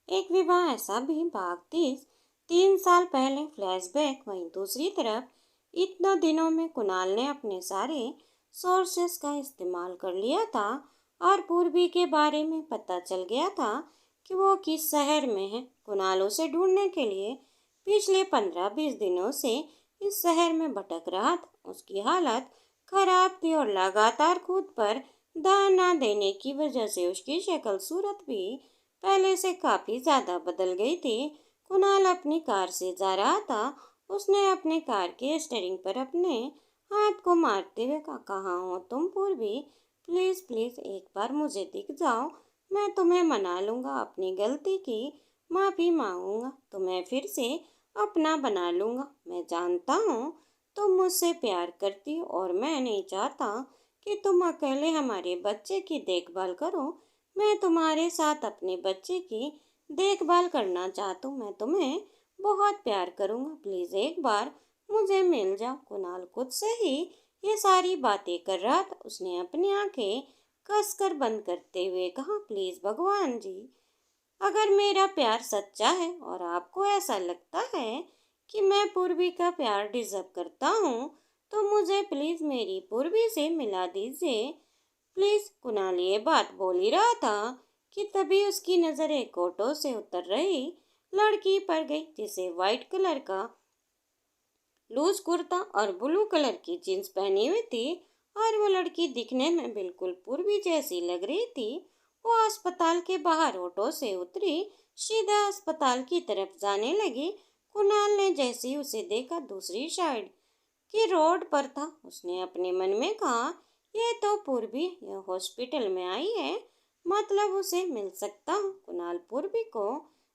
एक विवाह ऐसा भी भाग 30 3 साल पहले फ्लैशबैक। वहीं दूसरी तरफ इतना दिनों में कुणाल ने अपने सारे सोर्सेस का इस्तेमाल कर लिया था और पूर्वी के बारे में पता चल गया था कि वो किस शहर में है। कुणाल उसे ढूंढने के लिए पिछले 15-20 दिनों से इस शहर में भटक रहा था। उसकी हालत खराब थी और लगातार खुद पर ध्यान न देने की वजह से उसकी शक्ल सूरत भी पहले से काफी ज्यादा बदल गई थी। कुणाल अपनी कार से जा रहा था। उसने अपने कार के स्टीयरिंग पर अपने हाथ को मारते हुए कहा, कहाँ हो तुम पूर्वी? प्लीज प्लीज एक बार मुझे दिख जाओ। मैं तुम्हें मना लूंगा, अपनी गलती की माफी मांगूंगा, तुम्हें फिर से अपना बना लूंगा। मैं जानता हूँ तुम मुझसे प्यार करती हो और मैं नहीं चाहता कि तुम अकेले हमारे बच्चे की देखभाल करो। मैं तुम्हारे साथ अपने बच्चे की देखभाल करना चाहता हूँ। मैं तुम्हें बहुत प्यार करूँगा। प्लीज़ एक बार मुझे मिल जाओ। कुणाल खुद से ही ये सारी बातें कर रहा था। उसने अपनी आंखें कसकर बंद करते हुए कहा, प्लीज़ भगवान जी, अगर मेरा प्यार सच्चा है और आपको ऐसा लगता है कि मैं पूर्वी का प्यार डिजर्व करता हूँ, तो मुझे प्लीज़ मेरी पूर्वी से मिला दीजिए। प्लीज। कुणाल ये बात बोल ही रहा था कि तभी उसकी नजर एक ऑटो से उतर रही लड़की पर गई, जिसे व्हाइट कलर का लूज कुर्ता और ब्लू कलर की जींस पहनी हुई थी और वो लड़की दिखने में बिल्कुल पूर्वी जैसी लग रही थी। वो अस्पताल के बाहर ऑटो से उतरी, सीधा अस्पताल की तरफ जाने लगी। कुणाल ने जैसे ही उसे देखा दूसरी साइड की रोड पर था, उसने अपने मन में कहा, यह तो पूर्वी यह हॉस्पिटल में आई है, मतलब उसे मिल सकता हूँ। कुणाल पूर्वी को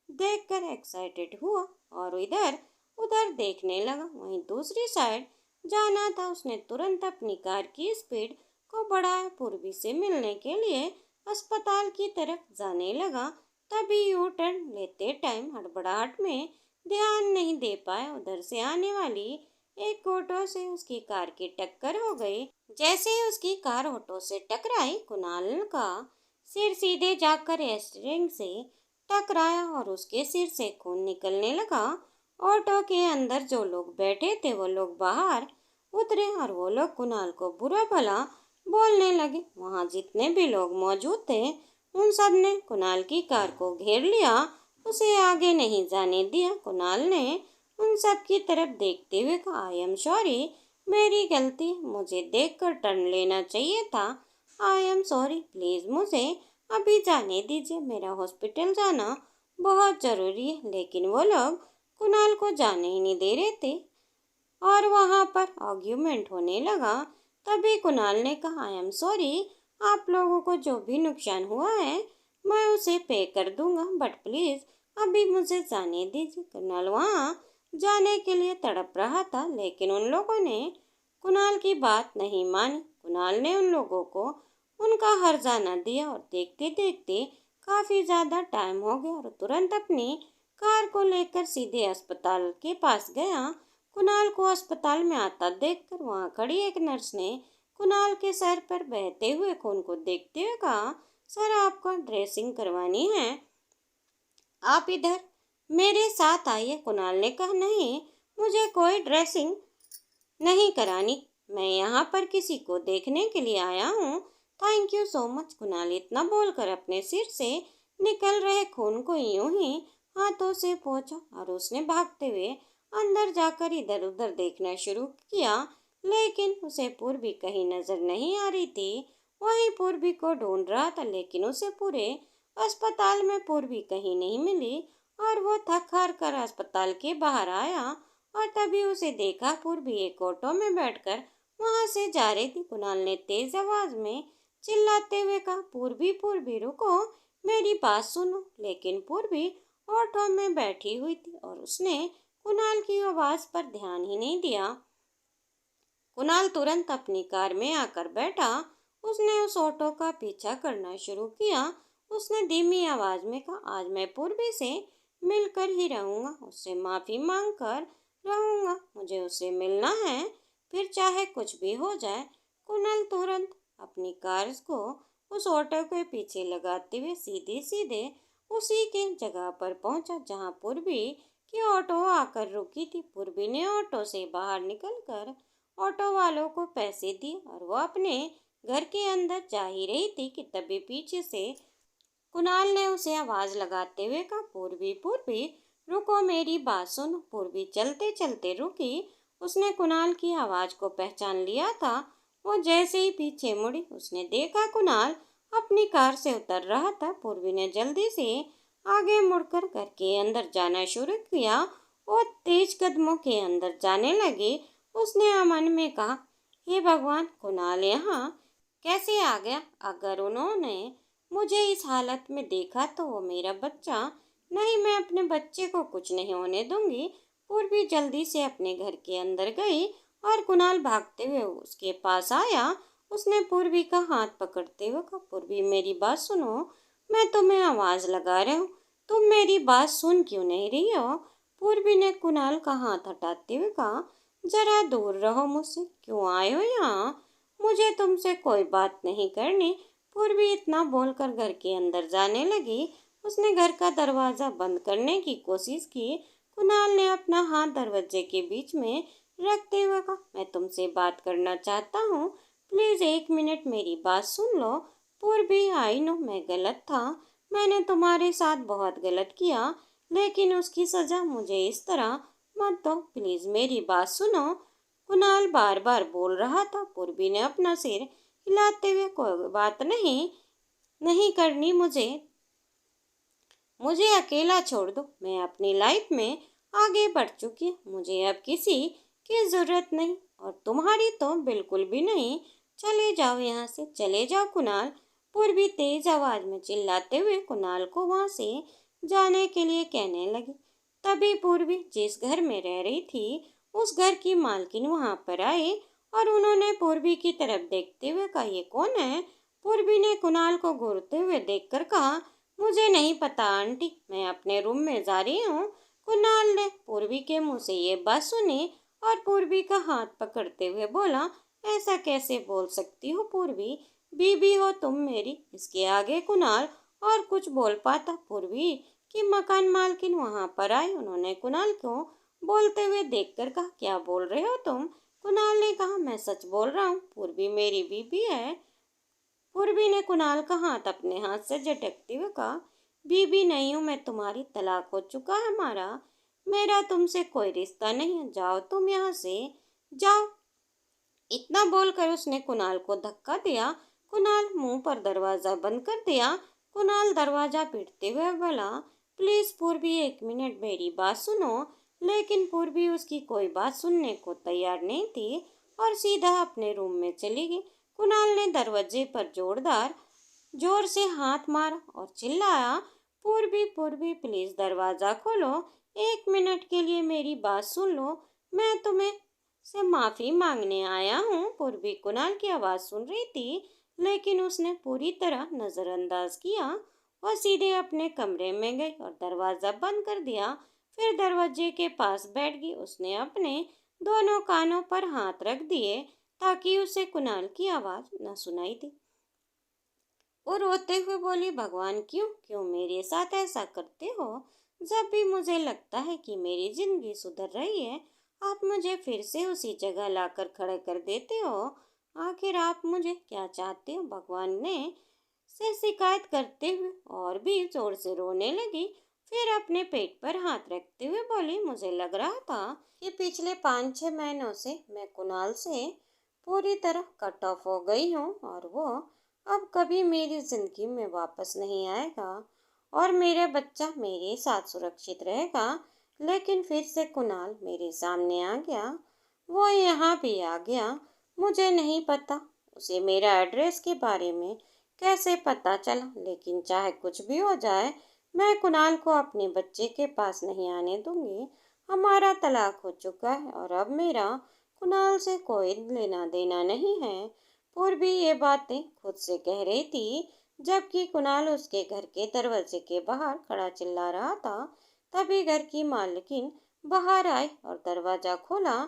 देखकर एक्साइटेड हुआ और इधर उधर देखने लगा। वहीं दूसरी साइड जाना था, उसने तुरंत अपनी कार की स्पीड को बढ़ाया। पूर्वी से मिलने के लिए अस्पताल की तरफ जाने लगा। तभी यू टर्न लेते टाइम हड़बड़ाहट में ध्यान नहीं दे पाया। उधर से आने वाली एक ऑटो से उसकी कार की टक्कर हो गई। जैसे ही उसकी कार ऑटो से टकराई, कुणाल का सिर सीधे जाकर स्टीयरिंग से टकराया और उसके सिर से खून निकलने लगा। ऑटो के अंदर जो लोग बैठे थे वो लोग बाहर उतरे और वो लोग कुणाल को बुरा भला बोलने लगे। वहां जितने भी लोग मौजूद थे उन सब ने कुणाल की कार को घेर लिया, उसे आगे नहीं जाने दिया। कुणाल ने उन सब की तरफ देखते हुए कहा, आई एम सॉरी, मेरी गलती, मुझे देखकर टर्न लेना चाहिए था। आई एम सॉरी, प्लीज मुझे अभी जाने दीजिए, मेरा हॉस्पिटल जाना बहुत जरूरी है। लेकिन वो लोग कुणाल को जाने ही नहीं दे रहे थे और वहां पर आर्ग्यूमेंट होने लगा। तभी कुणाल ने कहा, आई एम सॉरी, आप लोगों को जो भी नुकसान हुआ है मैं उसे पे कर दूंगा, बट प्लीज अभी मुझे जाने दीजिए। कुणाल वहां जाने के लिए तड़प रहा था, लेकिन उन लोगों ने कुणाल की बात नहीं मानी। कुणाल ने उन लोगों को उनका हर्जाना दिया और देखते देखते काफी ज्यादा टाइम हो गया और तुरंत अपनी कार को लेकर सीधे अस्पताल के पास गया। कुणाल को अस्पताल में आता देखकर वहां खड़ी एक नर्स ने कुणाल के सर पर बहते हुए खून को देखते हुए कहा, सर आपको ड्रेसिंग करवानी है, आप इधर मेरे साथ आइए। कुणाल ने कहा, नहीं, मुझे कोई ड्रेसिंग नहीं करानी, मैं यहाँ पर किसी को देखने के लिए आया हूँ। Thank you so much. Kunal इतना बोलकर अपने सिर से निकल रहे खून को यूं ही हाथों से पोंछा और उसने भागते हुए अंदर जाकर इधर उधर देखना शुरू किया, लेकिन उसे पूर्वी कहीं नजर नहीं आ रही थी। वहीं पूर्वी को ढूंढ रहा था, लेकिन उसे पूरे अस्पताल में पूर्वी कहीं नहीं मिली और वो थक हार कर अस्पताल के बाहर आया और तभी उसे देखा पूर्वी एक ऑटो में बैठकर वहां से जा रही थी। कुणाल ने तेज आवाज में चिल्लाते हुए कहा, पूर्वी पूर्वी रुको, मेरी बात सुनो। लेकिन पूर्वी ऑटो में बैठी हुई थी और उसने कुणाल की आवाज पर ध्यान ही नहीं दिया। कुणाल तुरंत अपनी कार में आकर बैठा। उसने उस ऑटो का पीछा करना शुरू किया। उसने धीमी आवाज में कहा, आज मैं पूर्वी से मिलकर ही रहूंगा, उससे माफी मांग कर रहूंगा, मुझे उससे मिलना है, फिर चाहे कुछ भी हो जाए। कुणाल तुरंत अपनी कार को उस ऑटो के पीछे लगाते हुए सीधे सीधे उसी के जगह पर पहुंचा जहां पूर्वी की ऑटो आकर रुकी थी। पूर्वी ने ऑटो से बाहर निकलकर ऑटो वालों को पैसे दिए और वो अपने घर के अंदर जा ही रही थी कि तभी पीछे से कुणाल ने उसे आवाज लगाते हुए कहा, पूर्वी पूर्वी रुको, मेरी बात सुनो। पूर्वी चलते चलते रुकी। उसने कुणाल की आवाज को पहचान लिया था। वो जैसे ही पीछे मुड़ी उसने देखा कुणाल अपनी कार से उतर रहा था। पूर्वी ने जल्दी से आगे मुड़कर घर के अंदर जाना शुरू किया और तेज कदमों के अंदर जाने लगी। उसने मन में कहा, हे भगवान, कुणाल यहाँ कैसे आ गया? अगर उन्होंने मुझे इस हालत में देखा तो वो मेरा बच्चा, नहीं, मैं अपने बच्चे को कुछ नहीं होने दूंगी। पूर्वी जल्दी से अपने घर के अंदर गई और कुणाल भागते हुए उसके पास आया। उसने पूर्वी का हाथ पकड़ते हुए कहा, पूर्वी मेरी बात सुनो, मैं तुम्हें आवाज लगा रहा हूँ, तुम मेरी बात सुन क्यों नहीं रही हो? पूर्वी ने कुणाल का हाथ हटाते हुए कहा, जरा दूर रहो मुझसे, क्यों आए हो यहाँ? मुझे तुमसे कोई बात नहीं करनी। पूर्वी इतना बोलकर घर के अंदर जाने लगी। उसने घर का दरवाजा बंद करने की कोशिश की। कुणाल ने अपना हाथ दरवाजे के बीच में रखते हुए कहा, मैं तुमसे बात करना चाहता हूँ, प्लीज 1 मिनट मेरी बात सुन लो। पूर्वी, आई नो मैं गलत था, मैंने तुम्हारे साथ बहुत गलत किया, लेकिन उसकी सजा मुझे इस तरह मत दो, प्लीज मेरी बात सुनो। कुणाल बार बार बोल रहा था। पूर्वी ने अपना सिर हिलाते हुए, कोई बात नहीं, नहीं करनी मुझे, मुझे अकेला छोड़ दो, मैं अपनी लाइफ में आगे बढ़ चुकी हूँ, मुझे अब किसी की जरूरत नहीं और तुम्हारी तो बिल्कुल भी नहीं। चले जाओ यहाँ से, चले जाओ कुणाल। पूर्वी तेज आवाज में चिल्लाते हुए कुणाल को वहां से जाने के लिए कहने लगी। तभी पूर्वी जिस घर में रह रही थी उस घर की मालकिन वहां पर आई और उन्होंने पूर्वी की तरफ देखते हुए कहा, ये कौन है? पूर्वी ने कुणाल को घूरते हुए देखकर कहा, मुझे नहीं पता आंटी, मैं अपने रूम में जा रही हूँ। कुणाल ने पूर्वी के मुंह से ये बात सुनी और पूर्वी का हाथ पकड़ते हुए बोला, ऐसा कैसे बोल सकती हो पूर्वी, बीबी हो तुम मेरी। इसके आगे कुणाल और कुछ बोल पाता। पूर्वी की मकान मालकिन वहां पर आई। उन्होंने कुणाल को बोलते हुए देखकर कहा, क्या बोल रहे हो तुम? कुणाल ने कहा, मैं सच बोल रहा हूँ, पूर्वी मेरी बीबी है। पूर्वी ने कुणाल का हाथ अपने हाथ से झटकते हुए कहा, बीबी नहीं हूँ मैं तुम्हारी, तलाक हो चुका है हमारा, मेरा तुमसे कोई रिश्ता नहीं है, जाओ तुम यहाँ से, जाओ। इतना बोलकर उसने कुणाल को धक्का दिया। कुणाल मुंह पर दरवाजा बंद कर दिया। कुणाल दरवाजा पीटते हुए बोला, प्लीज पूर्वी 1 मिनट मेरी बात सुनो। लेकिन पूर्वी उसकी कोई बात सुनने को तैयार नहीं थी और सीधा अपने रूम में चली गई। कुणाल ने दरवाजे पर जोर से हाथ मारा और चिल्लाया, पूर्वी पूर्वी प्लीज दरवाजा खोलो, 1 मिनट के लिए मेरी बात सुन लो, मैं तुम्हें से माफी मांगने आया हूँ। पूर्वी कुणाल की आवाज सुन रही थी लेकिन उसने पूरी तरह नजरअंदाज किया। वह सीधे अपने कमरे में गई और दरवाजा बंद कर दिया। फिर दरवाजे के पास बैठ गई। उसने अपने दोनों कानों पर हाथ रख दिए ताकि उसे कुणाल की आवाज न सुनाई दे। वो रोते हुए बोली, भगवान, क्यों क्यों मेरे साथ ऐसा करते हो? जब भी मुझे लगता है कि मेरी जिंदगी सुधर रही है, आप मुझे फिर से उसी जगह लाकर खड़े कर देते हो। आखिर आप मुझे क्या चाहते हो? भगवान ने से शिकायत करते हुए और भी जोर से रोने लगी। फिर अपने पेट पर हाथ रखते हुए बोली, मुझे लग रहा था कि पिछले 5-6 महीनों से मैं कुणाल से पूरी तरह कट ऑफ हो गई हूँ और वो अब कभी मेरी जिंदगी में वापस नहीं आएगा और मेरा बच्चा मेरे साथ सुरक्षित रहेगा। लेकिन फिर से कुणाल मेरे सामने आ गया। वो यहाँ भी आ गया। मुझे नहीं पता उसे मेरा एड्रेस के बारे में कैसे पता चला, लेकिन चाहे कुछ भी हो जाए, मैं कुणाल को अपने बच्चे के पास नहीं आने दूंगी। हमारा तलाक हो चुका है और अब मेरा कुणाल से कोई लेना देना नहीं है। पूर्वी ये बातें खुद से कह रही थी जबकि कुणाल उसके घर के दरवाजे के बाहर खड़ा चिल्ला रहा था। तभी घर की मालकिन बाहर आई और दरवाजा खोला।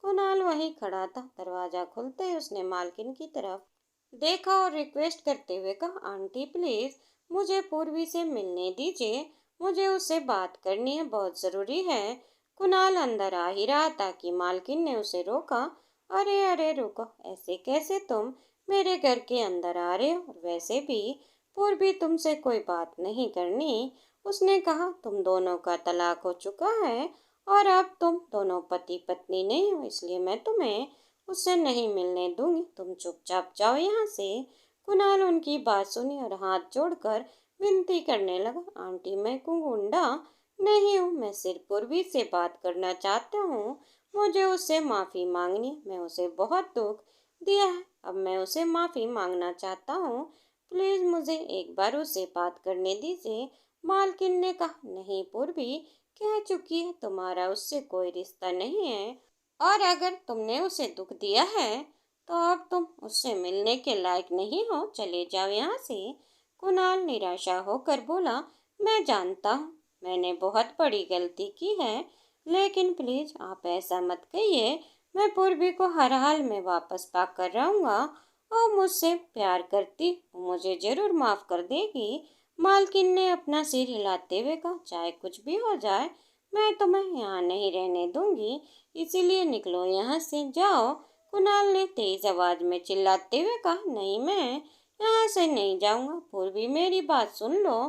कुणाल वहीं खड़ा था। दरवाजा खुलते ही उसने मालकिन की तरफ देखा और रिक्वेस्ट करते हुए कहा, आंटी प्लीज मुझे पूर्वी से मिलने दीजिए, मुझे उससे बात करनी है, बहुत ज़रूरी है। कुणाल अंदर आ ही रहा था कि मालकिन ने उसे रोका। अरे अरे रुको, ऐसे कैसे तुम मेरे घर के अंदर आ रहे हो? और वैसे भी पूर्वी तुमसे कोई बात नहीं करनी। उसने कहा तुम दोनों का तलाक हो चुका है और अब तुम दोनों पति पत्नी नहीं हो, इसलिए मैं तुम्हें उससे नहीं मिलने दूंगी। तुम चुपचाप जाओ यहाँ से। कुणाल उनकी बात सुनी और हाथ जोड़कर विनती करने लगा, आंटी मैं कोई गुंडा नहीं हूँ, मैं सिर्फ पूर्वी से बात करना चाहता हूँ। मुझे उससे माफ़ी मांगनी है, मैं उसे बहुत दुख दिया है, अब मैं उसे माफ़ी मांगना चाहता हूँ। प्लीज़ मुझे एक बार उससे बात करने दीजिए। मालकिन ने कहा, नहीं पूर्वी कह चुकी है तुम्हारा उससे कोई रिश्ता नहीं है, और अगर तुमने उसे दुख दिया है तो अब तुम उससे मिलने के लायक नहीं हो, चले जाओ यहाँ से। कुणाल निराशा होकर बोला, मैं जानता हूँ मैंने बहुत बड़ी गलती की है, लेकिन प्लीज आप ऐसा मत कहिए। मैं पूर्वी को हर हाल में वापस पा कर रहूंगा और मुझसे प्यार करती, वो मुझे जरूर माफ कर देगी। मालकिन ने अपना सिर हिलाते हुए कहा, चाहे कुछ भी हो जाए मैं तुम्हें यहाँ नहीं रहने दूंगी, इसीलिए निकलो यहाँ से, जाओ। कुणाल ने तेज आवाज में चिल्लाते हुए कहा, नहीं मैं यहाँ से नहीं जाऊंगा। पूर्वी मेरी बात सुन लो,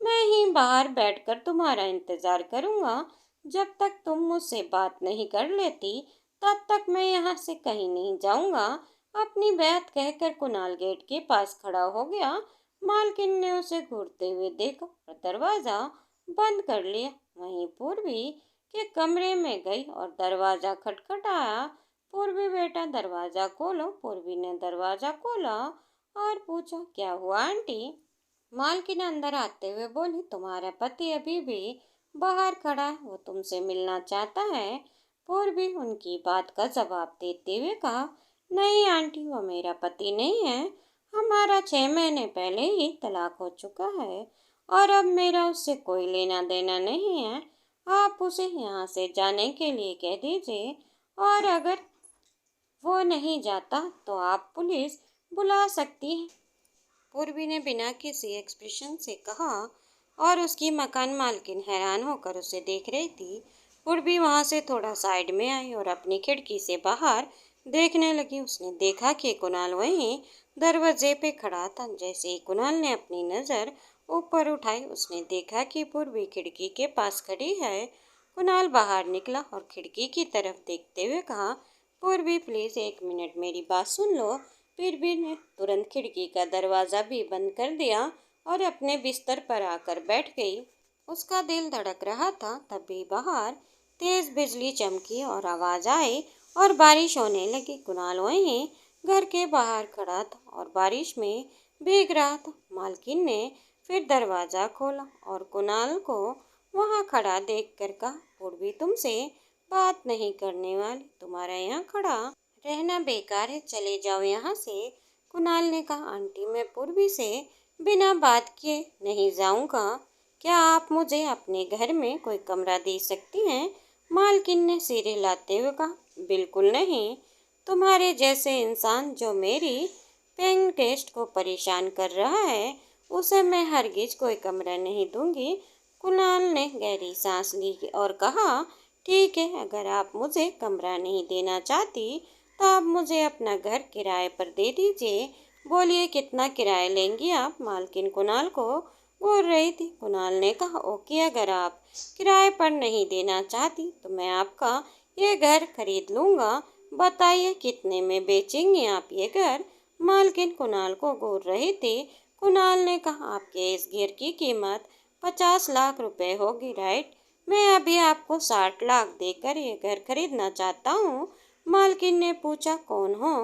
मैं ही बाहर बैठकर तुम्हारा इंतजार करूंगा। जब तक तुम मुझसे बात नहीं कर लेती तब तक मैं यहाँ से कहीं नहीं जाऊंगा। अपनी बात कहकर कुणाल गेट के पास खड़ा हो गया। मालकिन ने उसे घूरते हुए देखा और दरवाजा बंद कर लिया। वहीं पूर्वी के कमरे में गई और दरवाजा खटखटाया। पूर्वी बेटा दरवाजा खोलो। पूर्वी ने दरवाजा खोला और पूछा, क्या हुआ आंटी? मालकिन अंदर आते हुए बोली, तुम्हारा पति अभी भी बाहर खड़ा है, वो तुमसे मिलना चाहता है। पूर्वी उनकी बात का जवाब देते हुए कहा, नहीं आंटी, वो मेरा पति नहीं है। हमारा 6 महीने पहले ही तलाक हो चुका है और अब मेरा उससे कोई लेना देना नहीं है। आप उसे यहाँ से जाने के लिए कह दीजिए, और अगर वो नहीं जाता तो आप पुलिस बुला सकती हैं। पूर्वी ने बिना किसी एक्सप्रेशन से कहा और उसकी मकान मालकिन हैरान होकर उसे देख रही थी। पूर्वी वहां से थोड़ा साइड में आई और अपनी खिड़की से बाहर देखने लगी। उसने देखा कि कुणाल वहीं दरवाजे पे खड़ा था। जैसे ही कुणाल ने अपनी नज़र ऊपर उठाई, उसने देखा कि पूर्वी खिड़की के पास खड़ी है। कुणाल बाहर निकला और खिड़की की तरफ देखते हुए कहा, पूर्वी प्लीज़ 1 मिनट मेरी बात सुन लो। फिर ने तुरंत खिड़की का दरवाज़ा भी बंद कर दिया और अपने बिस्तर पर आकर बैठ गई। उसका दिल धड़क रहा था, तभी बाहर तेज बिजली चमकी और आवाज़ आई और बारिश होने लगी। कुणाल वहीं घर के बाहर खड़ा था और बारिश में भीग रहा था। मालकिन ने फिर दरवाज़ा खोला और कुणाल को वहाँ खड़ा देखकर कहा, पूर्वी तुमसे बात नहीं करने वाली, तुम्हारा यहाँ खड़ा रहना बेकार है, चले जाओ यहाँ से। कुणाल ने कहा, आंटी मैं पूर्वी से बिना बात किए नहीं जाऊँगा, क्या आप मुझे अपने घर में कोई कमरा दे सकती हैं? मालकिन ने सिर हिलाते हुए कहा, बिल्कुल नहीं। तुम्हारे जैसे इंसान जो मेरी पेइंग गेस्ट को परेशान कर रहा है, उसे मैं हरगिज कोई कमरा नहीं दूंगी। कुणाल ने गहरी सांस ली और कहा, ठीक है, अगर आप मुझे कमरा नहीं देना चाहती तो आप मुझे अपना घर किराए पर दे दीजिए। बोलिए कितना किराया लेंगी आप? मालकिन कुणाल को बोल रही थी। कुणाल ने कहा, ओके, अगर आप किराए पर नहीं देना चाहती तो मैं आपका ये घर खरीद लूँगा। बताइए कितने में बेचेंगे आप ये घर? मालकिन कुणाल को घूर रही थी। कुणाल ने कहा, आपके इस घर की कीमत 50 लाख रुपए होगी, राइट? मैं अभी आपको 60 लाख देकर ये घर खरीदना चाहता हूँ। मालकिन ने पूछा, कौन हो?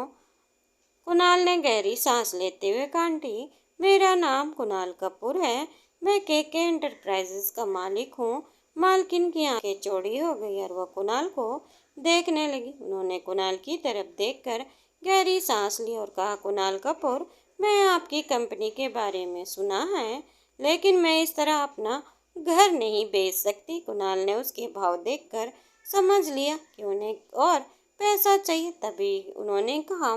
कुणाल ने गहरी सांस लेते हुए कहा, आंटी मेरा नाम कुणाल कपूर है, मैं के एंटरप्राइजेस का मालिक हूँ। मालकिन की आंखें चौड़ी हो गई और वह कुणाल को देखने लगी। उन्होंने कुणाल की तरफ देखकर गहरी सांस ली और कहा, कुणाल कपूर, मैं आपकी कंपनी के बारे में सुना है, लेकिन मैं इस तरह अपना घर नहीं बेच सकती। कुणाल ने उसके भाव देखकर समझ लिया कि उन्हें और पैसा चाहिए, तभी उन्होंने कहा,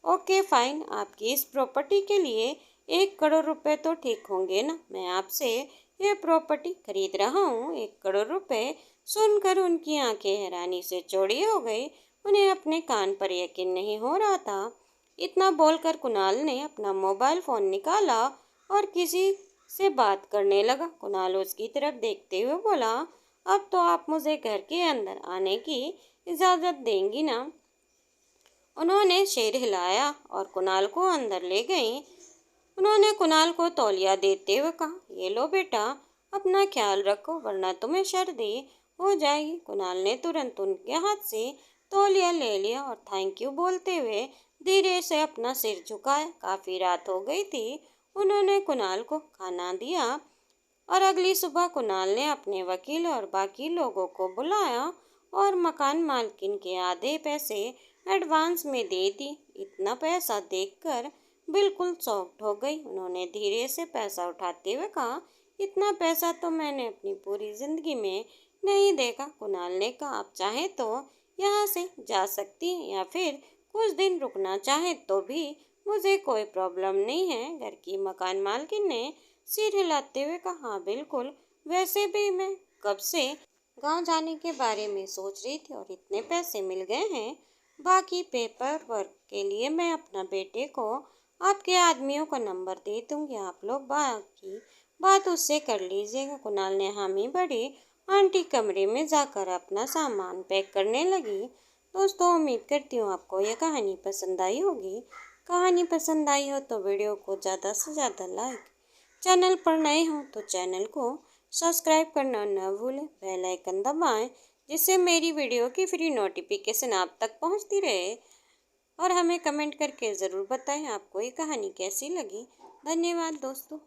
ओके फाइन, आपकी इस प्रॉपर्टी के लिए 1 करोड़ रुपए तो ठीक होंगे ना? मैं आपसे ये प्रॉपर्टी खरीद रहा हूँ। 1 करोड़ रुपए सुनकर उनकी आंखें हैरानी से चौड़ी हो गई। उन्हें अपने कान पर यकीन नहीं हो रहा था। इतना बोलकर कुणाल ने अपना मोबाइल फोन निकाला और किसी से बात करने लगा। कुणाल उसकी तरफ देखते हुए बोला, अब तो आप मुझे घर के अंदर आने की इजाज़त देंगी ना? उन्होंने सिर हिलाया और कुणाल को अंदर ले गई। उन्होंने कुणाल को तौलिया देते हुए कहा, ये लो बेटा, अपना ख्याल रखो वरना तुम्हें सर्दी हो जाएगी। कुणाल ने तुरंत उनके हाथ से तौलिया ले लिया और थैंक यू बोलते हुए धीरे से अपना सिर झुकाया। काफ़ी रात हो गई थी। उन्होंने कुणाल को खाना दिया और अगली सुबह कुणाल ने अपने वकील और बाकी लोगों को बुलाया और मकान मालकिन के आधे पैसे एडवांस में दे दी। इतना पैसा देखकर बिल्कुल शॉक्ड हो गई। उन्होंने धीरे से पैसा उठाते हुए कहा, इतना पैसा तो मैंने अपनी पूरी जिंदगी में नहीं देखा। कुणाल ने कहा, आप चाहे तो यहाँ से जा सकती हैं या फिर कुछ दिन रुकना चाहे तो भी मुझे कोई प्रॉब्लम नहीं है। घर की मकान मालकिन ने सिर हिलाते हुए कहा, हाँ बिल्कुल, वैसे भी मैं कब से गांव जाने के बारे में सोच रही थी और इतने पैसे मिल गए हैं। बाकी पेपर वर्क के लिए मैं अपना बेटे को आपके आदमियों का नंबर दे दूंगी। आप लोग बाकी बात उससे कर लीजिएगा। कुणाल ने हामी भरी। आंटी कमरे में जाकर अपना सामान पैक करने लगी। दोस्तों, उम्मीद करती हूँ आपको यह कहानी पसंद आई होगी। कहानी पसंद आई हो तो वीडियो को ज़्यादा से ज़्यादा लाइक, चैनल पर नए हो तो चैनल को सब्सक्राइब करना न भूलें। बेल आइकन दबाएं जिससे मेरी वीडियो की फ्री नोटिफिकेशन आप तक पहुंचती रहे। और हमें कमेंट करके ज़रूर बताएं आपको ये कहानी कैसी लगी। धन्यवाद दोस्तों।